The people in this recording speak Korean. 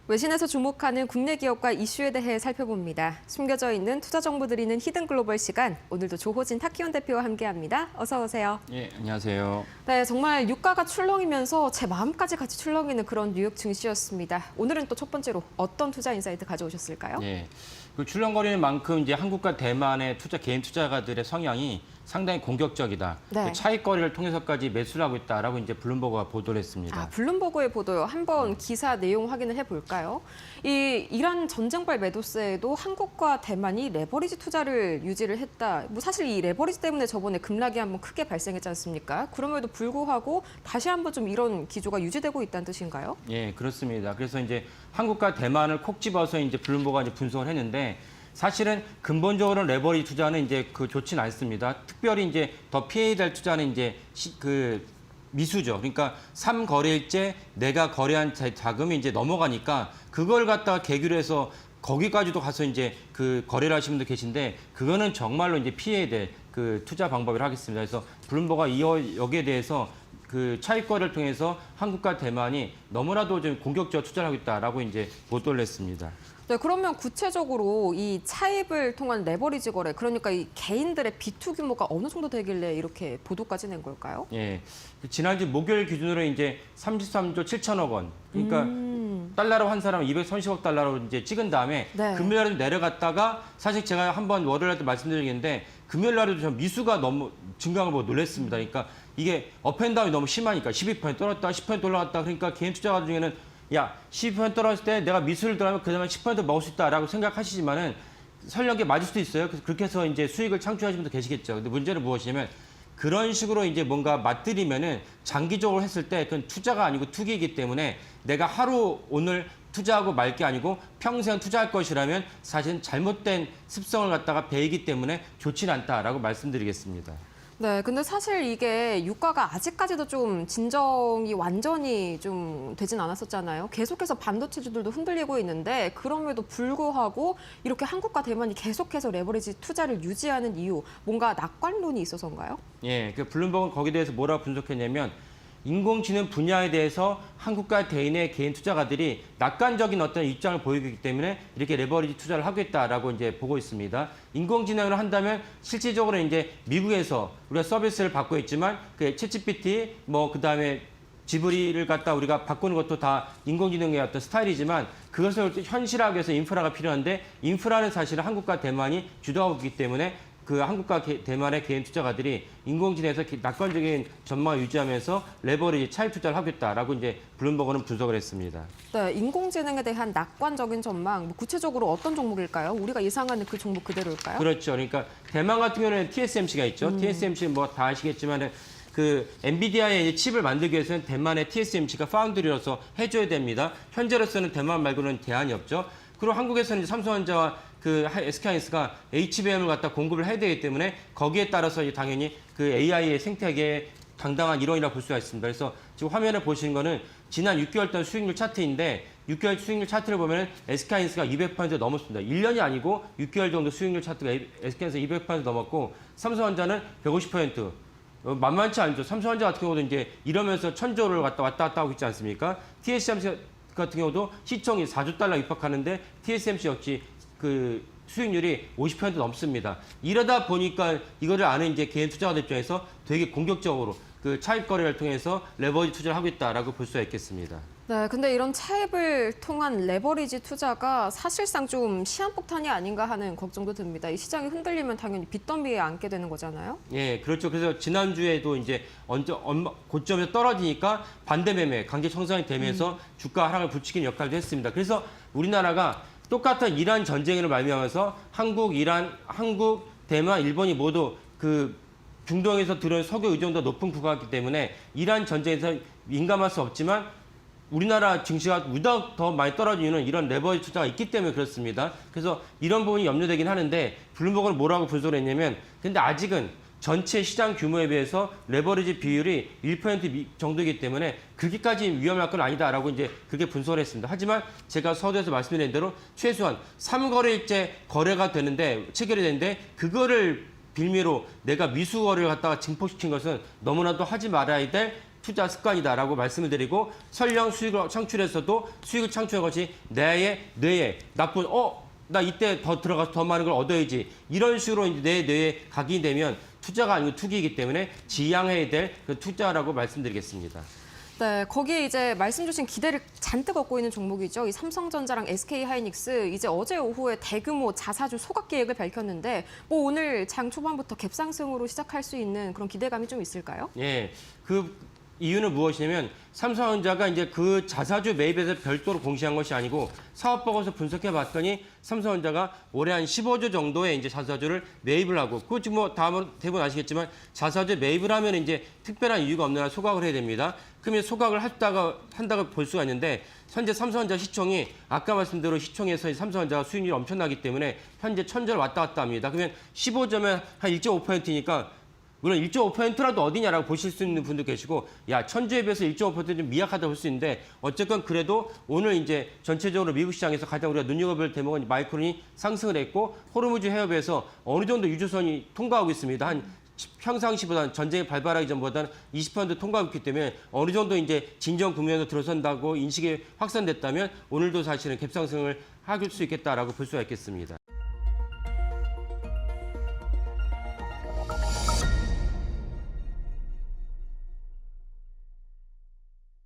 외신에서 주목하는 국내 기업과 이슈에 대해 살펴봅니다. 숨겨져 있는 투자 정보 드리는 히든 글로벌 시간. 오늘도 조호진 타키온 대표와 함께합니다. 어서 오세요. 예, 안녕하세요. 네, 정말 유가가 출렁이면서 제 마음까지 같이 출렁이는 그런 뉴욕 증시였습니다. 오늘은 또 첫 번째로 어떤 투자 인사이트 가져오셨을까요? 예, 그 출렁거리는 만큼 이제 한국과 대만의 개인 투자가들의 성향이 상당히 공격적이다. 네. 그 차익거래를 통해서까지 매수를 하고 있다라고 이제 블룸버그가 보도를 했습니다. 아, 블룸버그의 보도요. 한번 기사 내용 확인을 해볼까요? 이 이란 전쟁발 매도세에도 한국과 대만이 레버리지 투자를 유지를 했다. 뭐 사실 이 레버리지 때문에 저번에 급락이 한번 크게 발생했지 않습니까? 그럼에도 불구하고 다시 한번 좀 이런 기조가 유지되고 있다는 뜻인가요? 예, 그렇습니다. 그래서 이제 한국과 대만을 콕 집어서 이제 블룸버그가 이제 분석을 했는데 사실은 근본적으로 레버리지 투자는 이제 좋지는 않습니다. 특별히 이제 더 피해야 될 투자는 이제 미수죠. 그러니까 3거래일째 내가 거래한 자금이 이제 넘어가니까 그걸 갖다가 계기로 해서 거기까지도 가서 이제 그 거래를 하시는 분들 계신데 그거는 정말로 이제 피해야 될 그 투자 방법을 하겠습니다. 그래서 블룸버그가 여기에 대해서 그 차익 거래를 통해서 한국과 대만이 너무나도 좀 공격적으로 투자를 하고 있다라고 이제 보도를 했습니다. 네, 그러면 구체적으로 이 차입을 통한 레버리지 거래, 그러니까 이 개인들의 비투 규모가 어느 정도 되길래 이렇게 보도까지 낸 걸까요? 예, 지난주 목요일 기준으로 이제 33조 7천억 원, 그러니까 달러로 환산하면 230억 달러로 이제 찍은 다음에 네. 금요일 날도 내려갔다가 사실 제가 한번 월요일 날도 말씀드리겠는데 금요일 날에도 좀 미수가 너무 증가한 걸 보고 놀랐습니다. 그러니까 이게 업앤다운이 너무 심하니까 12% 떨어졌다, 10% 올라갔다. 그러니까 개인 투자가 중에는 야, 12% 떨어졌을 때 내가 미수를 들어가면 그다음에 10% 먹을 수 있다라고 생각하시지만은 설령 맞을 수도 있어요. 그래서 그렇게 해서 이제 수익을 창출하시는 분도 계시겠죠. 근데 문제는 무엇이냐면 그런 식으로 이제 뭔가 맞들이면은 장기적으로 했을 때 그건 투자가 아니고 투기이기 때문에 내가 하루 오늘 투자하고 말 게 아니고 평생 투자할 것이라면 사실은 잘못된 습성을 갖다가 배이기 때문에 좋지는 않다라고 말씀드리겠습니다. 네, 근데 사실 이게 유가가 아직까지도 좀 진정이 완전히 좀 되진 않았었잖아요. 계속해서 반도체주들도 흔들리고 있는데 그럼에도 불구하고 이렇게 한국과 대만이 계속해서 레버리지 투자를 유지하는 이유, 뭔가 낙관론이 있어서인가요? 예, 그 블룸버그는 거기에 대해서 뭐라고 분석했냐면 인공지능 분야에 대해서 한국과 대인의 개인 투자가들이 낙관적인 어떤 입장을 보이고 있기 때문에 이렇게 레버리지 투자를 하겠다라고 이제 보고 있습니다. 인공지능을 한다면 실질적으로 이제 미국에서 우리가 서비스를 받고 있지만 그 챗GPT 그다음에 지브리를 갖다 우리가 바꾸는 것도 다 인공지능의 어떤 스타일이지만 그것을 현실화하기 위해서 인프라가 필요한데 인프라는 사실은 한국과 대만이 주도하고 있기 때문에 그 한국과 대만의 개인 투자가들이 인공지능에서 낙관적인 전망을 유지하면서 레버리지 차익 투자를 하겠다라고 이제 블룸버그는 분석을 했습니다. 네, 인공지능에 대한 낙관적인 전망, 구체적으로 어떤 종목일까요? 우리가 예상하는 그 종목 그대로일까요? 그렇죠. 그러니까 대만 같은 경우는 TSMC가 있죠. TSMC 뭐 다 아시겠지만 그 엔비디아의 칩을 만들기 위해서는 대만의 TSMC가 파운드리로서 해줘야 됩니다. 현재로서는 대만 말고는 대안이 없죠. 그리고 한국에서는 이제 삼성전자와 그 SK하이닉스가 HBM을 갖다 공급을 해야 되기 때문에 거기에 따라서 당연히 그 AI의 생태계의 당당한 일원이라고 볼 수가 있습니다. 그래서 지금 화면에 보시는 거는 지난 6개월 동 수익률 차트인데 6개월 수익률 차트를 보면 SK하이닉스가 200% 넘었습니다. 1년이 아니고 6개월 정도 수익률 차트가 SK하이닉스 200% 넘었고 삼성전자는 150%. 만만치 않죠. 삼성전자 같은 경우도 이제 이러면서 1000조를 왔다 갔다 하고 있지 않습니까? TSMC 같은 경우도 시총이 4조 달러 입학하는데 TSMC 역시 그 수익률이 50% 넘습니다. 이러다 보니까 이거를 아는 이제 개인 투자자들 입장에서 되게 공격적으로 그 차입 거래를 통해서 레버리지 투자를 하고 있다라고 볼 수가 있겠습니다. 네, 근데 이런 차입을 통한 레버리지 투자가 사실상 좀 시한폭탄이 아닌가 하는 걱정도 듭니다. 이 시장이 흔들리면 당연히 빚더미에 앉게 되는 거잖아요. 예, 그렇죠. 그래서 지난주에도 이제 고점에서 떨어지니까 반대 매매, 강제 청산이 되면서 주가 하락을 부추기는 역할도 했습니다. 그래서 우리나라가 똑같은 이란 전쟁으로 말미암아서 한국, 대만, 일본이 모두 그 중동에서 들어온 석유 의존도가 높은 국가이기 때문에 이란 전쟁에서 민감할 수 없지만 우리나라 증시가 유독 더 많이 떨어진 이유는 이런 레버리지 투자가 있기 때문에 그렇습니다. 그래서 이런 부분이 염려되긴 하는데 블룸버그는 뭐라고 분석을 했냐면 근데 아직은 전체 시장 규모에 비해서 레버리지 비율이 1% 정도이기 때문에 그렇게까지 위험할 건 아니다라고 이제 그렇게 분석을 했습니다. 하지만 제가 서두에서 말씀드린 대로 최소한 3거래일째 거래가 되는데 체결이 되는데 그거를 빌미로 내가 미수 거래를 갖다가 증폭시킨 것은 너무나도 하지 말아야 될 투자 습관이다라고 말씀을 드리고 설령 수익을 창출해서도 수익을 창출한 것이 뇌에 나쁜 나 이때 더 들어가서 더 많은 걸 얻어야지 이런 식으로 이제 내 뇌에 각인되면 투자가 아니고 투기이기 때문에 지양해야 될 그 투자라고 말씀드리겠습니다. 네, 거기에 이제 말씀 주신 기대를 잔뜩 얻고 있는 종목이죠. 이 삼성전자랑 SK하이닉스 이제 어제 오후에 대규모 자사주 소각 계획을 밝혔는데 뭐 오늘 장 초반부터 갭상승으로 시작할 수 있는 그런 기대감이 좀 있을까요? 예, 그 이유는 무엇이냐면 삼성전자가 이제 그 자사주 매입에서 별도로 공시한 것이 아니고 사업 보고서 분석해 봤더니 삼성전자가 올해 한 15조 정도의 이제 자사주를 매입을 하고 그거 지금 뭐 다음은 대부분 아시겠지만 자사주 매입을 하면 이제 특별한 이유가 없는 한 소각을 해야 됩니다. 그러면 소각을 한다고 볼 수가 있는데 현재 삼성전자 시총이 아까 말씀대로 시총에서 삼성전자가 수익률이 엄청나기 때문에 현재 1000조를 왔다 갔다 합니다. 그러면 15조면 한 1.5%니까 물론 1.5%라도 어디냐라고 보실 수 있는 분도 계시고, 야, 1000주에 비해서 1.5%좀 미약하다 볼 수 있는데, 어쨌건 그래도 오늘 이제 전체적으로 미국 시장에서 가장 우리가 눈여겨볼 대목은 마이크론이 상승을 했고, 호르무즈 해협에서 어느 정도 유조선이 통과하고 있습니다. 한 평상시보다는 전쟁이 발발하기 전보다는 20% 통과하고 있기 때문에 어느 정도 이제 진정 국면으로 들어선다고 인식이 확산됐다면 오늘도 사실은 갭상승을 할 수 있겠다라고 볼 수가 있겠습니다.